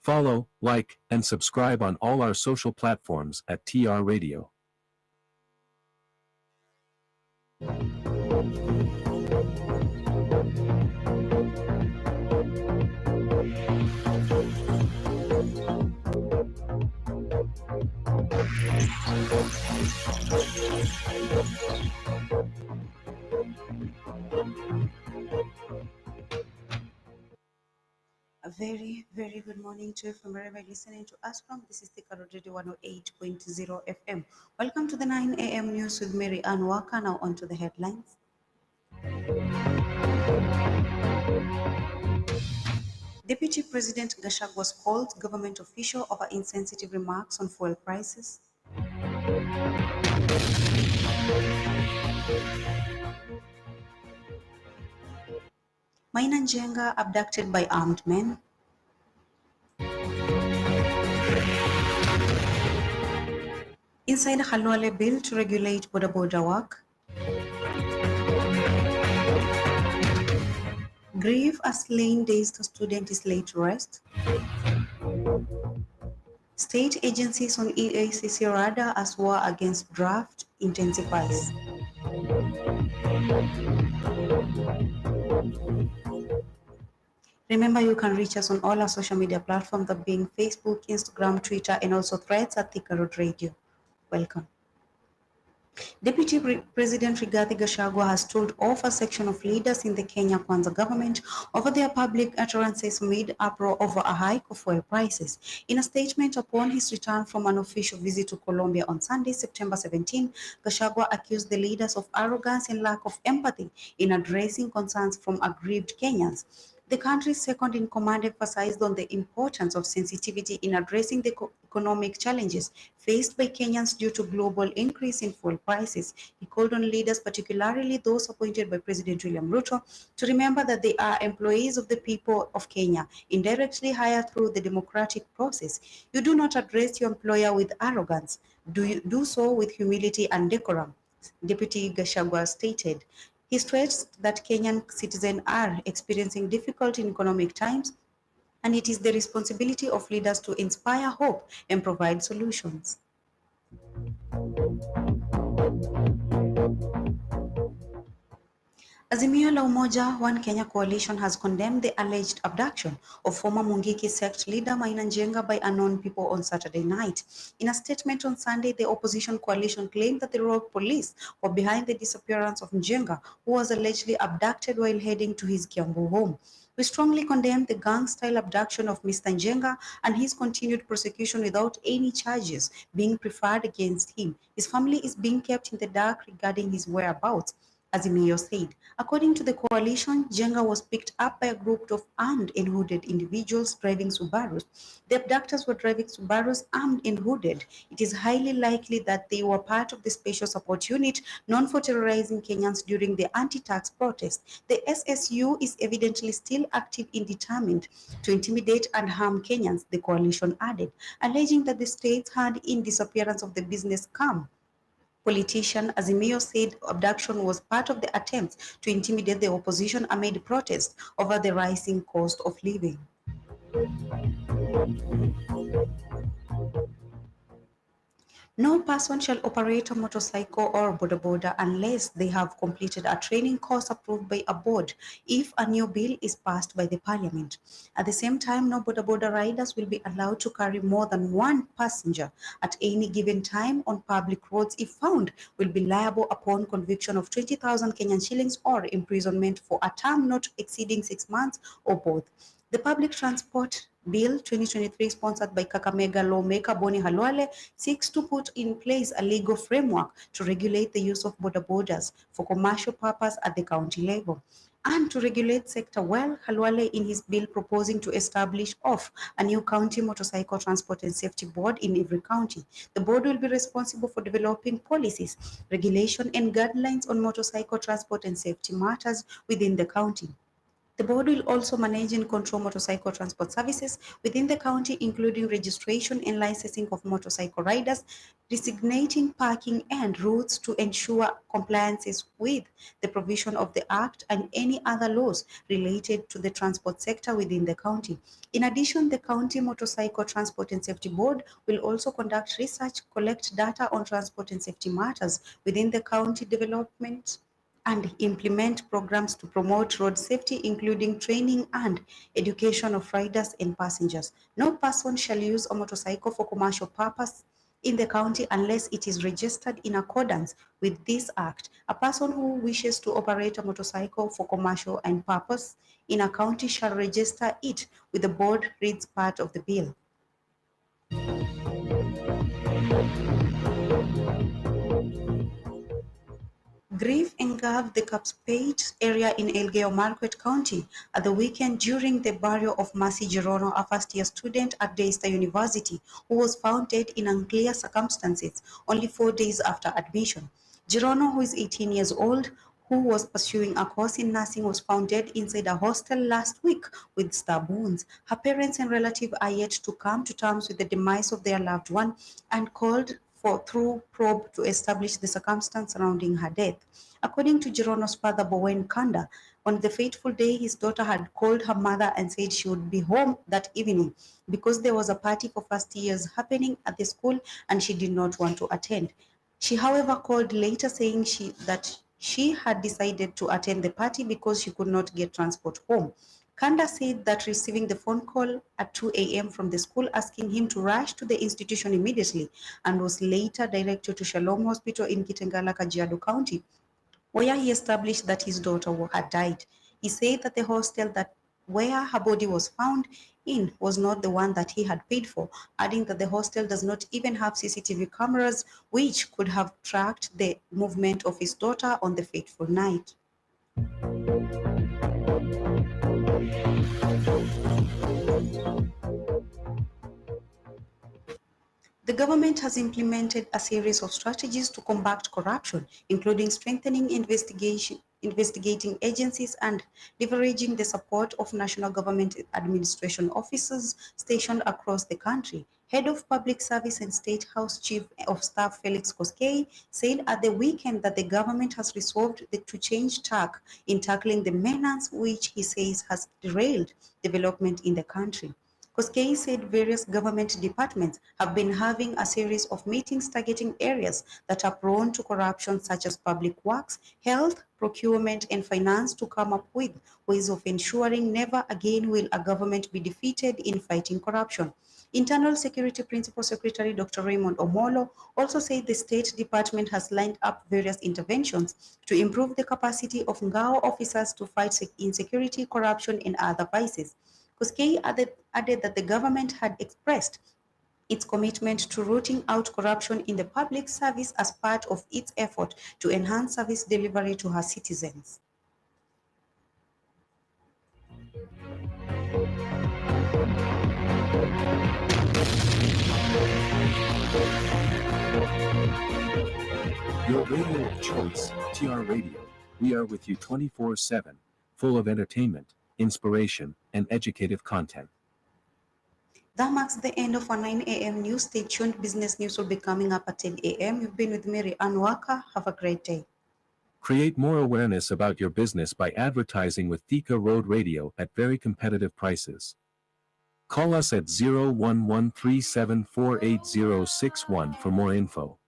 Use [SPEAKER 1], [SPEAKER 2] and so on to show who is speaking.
[SPEAKER 1] Follow, like, and subscribe on all our social platforms at TR Radio.
[SPEAKER 2] A very, very good morning to you from wherever you're listening to us from. This is the Radio 108.0 FM. Welcome to the 9 a.m. news with Mary Ann Walker. Now on to the headlines. Deputy President Gachagua was called government official over insensitive remarks on fuel prices. Maina Njenga abducted by armed men. Inside Khalwale bill to regulate border work. Grief as slain dazed student is laid to rest. State agencies on EACC radar as war against draft intensifies. Remember, you can reach us on all our social media platforms, that being Facebook, Instagram, Twitter, and also Threads at Thika Road Radio. Welcome. Deputy President Rigathi Gachagua has told off a section of leaders in the Kenya Kwanza government over their public utterances mid uproar over a hike of oil prices. In a statement upon his return from an official visit to Colombia on Sunday, September 17, Gachagua accused the leaders of arrogance and lack of empathy in addressing concerns from aggrieved Kenyans. The country's second in command emphasized on the importance of sensitivity in addressing the economic challenges faced by Kenyans due to global increase in fuel prices. He called on leaders, particularly those appointed by President William Ruto, to remember that they are employees of the people of Kenya, indirectly hired through the democratic process. You do not address your employer with arrogance. Do so with humility and decorum, Deputy Gachagua stated. He stressed that Kenyan citizens are experiencing difficult economic times, and it is the responsibility of leaders to inspire hope and provide solutions. Azimio la Umoja One Kenya coalition has condemned the alleged abduction of former Mungiki sect leader Maina Njenga by unknown people on Saturday night. In a statement on Sunday, the opposition coalition claimed that the rogue police were behind the disappearance of Njenga, who was allegedly abducted while heading to his Kiambu home. We strongly condemn the gang-style abduction of Mr. Njenga and his continued prosecution without any charges being preferred against him. His family is being kept in the dark regarding his whereabouts, Azimio said. According to the coalition, Njenga was picked up by a group of armed and hooded individuals driving Subarus. The abductors were driving Subarus armed and hooded. It is highly likely that they were part of the special support unit known for terrorizing Kenyans during the anti-tax protest. The SSU is evidently still active and determined to intimidate and harm Kenyans, the coalition added, alleging that the state's hand in disappearance of the business scam politician. Azimio said abduction was part of the attempts to intimidate the opposition amid protests over the rising cost of living. No person shall operate a motorcycle or boda unless they have completed a training course approved by a board if a new bill is passed by the parliament. At the same time, no boda riders will be allowed to carry more than one passenger at any given time on public roads if found will be liable upon conviction of 20,000 Kenyan shillings or imprisonment for a term not exceeding 6 months or both. The Public Transport Bill 2023, sponsored by Kakamega lawmaker Boni Halwale, seeks to put in place a legal framework to regulate the use of bodas for commercial purpose at the county level. And to regulate sector well, Halwale in his bill proposing to establish a new county motorcycle transport and safety board in every county. The board will be responsible for developing policies, regulation and guidelines on motorcycle transport and safety matters within the county. The board will also manage and control motorcycle transport services within the county, including registration and licensing of motorcycle riders, designating parking and routes to ensure compliance with the provision of the Act and any other laws related to the transport sector within the county. In addition, the County Motorcycle Transport and Safety Board will also conduct research, collect data on transport and safety matters within the county development and implement programs to promote road safety, including training and education of riders and passengers. No person shall use a motorcycle for commercial purpose in the county unless it is registered in accordance with this act. A person who wishes to operate a motorcycle for commercial and purpose in a county shall register it with the board, reads part of the bill. Grief engulfed the Capspate area in Elgeyo Marakwet County at the weekend during the burial of Mercy Gerono, a first-year student at Daystar University, who was found dead in unclear circumstances only 4 days after admission. Gerono, who is 18 years old, who was pursuing a course in nursing, was found dead inside a hostel last week with stab wounds. Her parents and relatives are yet to come to terms with the demise of their loved one and called for through probe to establish the circumstance surrounding her death. According to Gerono's father, Bowen Kanda, on the fateful day, his daughter had called her mother and said she would be home that evening because there was a party for first years happening at the school and she did not want to attend. She, however, called later saying that she had decided to attend the party because she could not get transport home. Kanda said that receiving the phone call at 2 a.m. from the school asking him to rush to the institution immediately and was later directed to Shalom Hospital in Kitengela, Kajiado County, where he established that his daughter had died. He said that the hostel where her body was found in was not the one that he had paid for, adding that the hostel does not even have CCTV cameras which could have tracked the movement of his daughter on the fateful night. The government has implemented a series of strategies to combat corruption, including strengthening investigating agencies and leveraging the support of national government administration officers stationed across the country. Head of Public Service and State House Chief of Staff Felix Koskei said at the weekend that the government has resolved to change tack in tackling the menace which he says has derailed development in the country. Koskei said various government departments have been having a series of meetings targeting areas that are prone to corruption such as public works, health, procurement, and finance to come up with ways of ensuring never again will a government be defeated in fighting corruption. Internal Security Principal Secretary Dr. Raymond Omolo also said the State Department has lined up various interventions to improve the capacity of Ngao officers to fight insecurity, corruption, and other vices. Koskei added that the government had expressed its commitment to rooting out corruption in the public service as part of its effort to enhance service delivery to her citizens.
[SPEAKER 1] Your radio of choice, TR Radio. We are with you 24/7, full of entertainment, inspiration, and educative content.
[SPEAKER 2] That marks the end of our 9 a.m. news. Stay tuned. Business news will be coming up at 10 a.m. You've been with Mary Ann Walker. Have a great day.
[SPEAKER 1] Create more awareness about your business by advertising with Thika Road Radio at very competitive prices. Call us at 01137480061 for more info.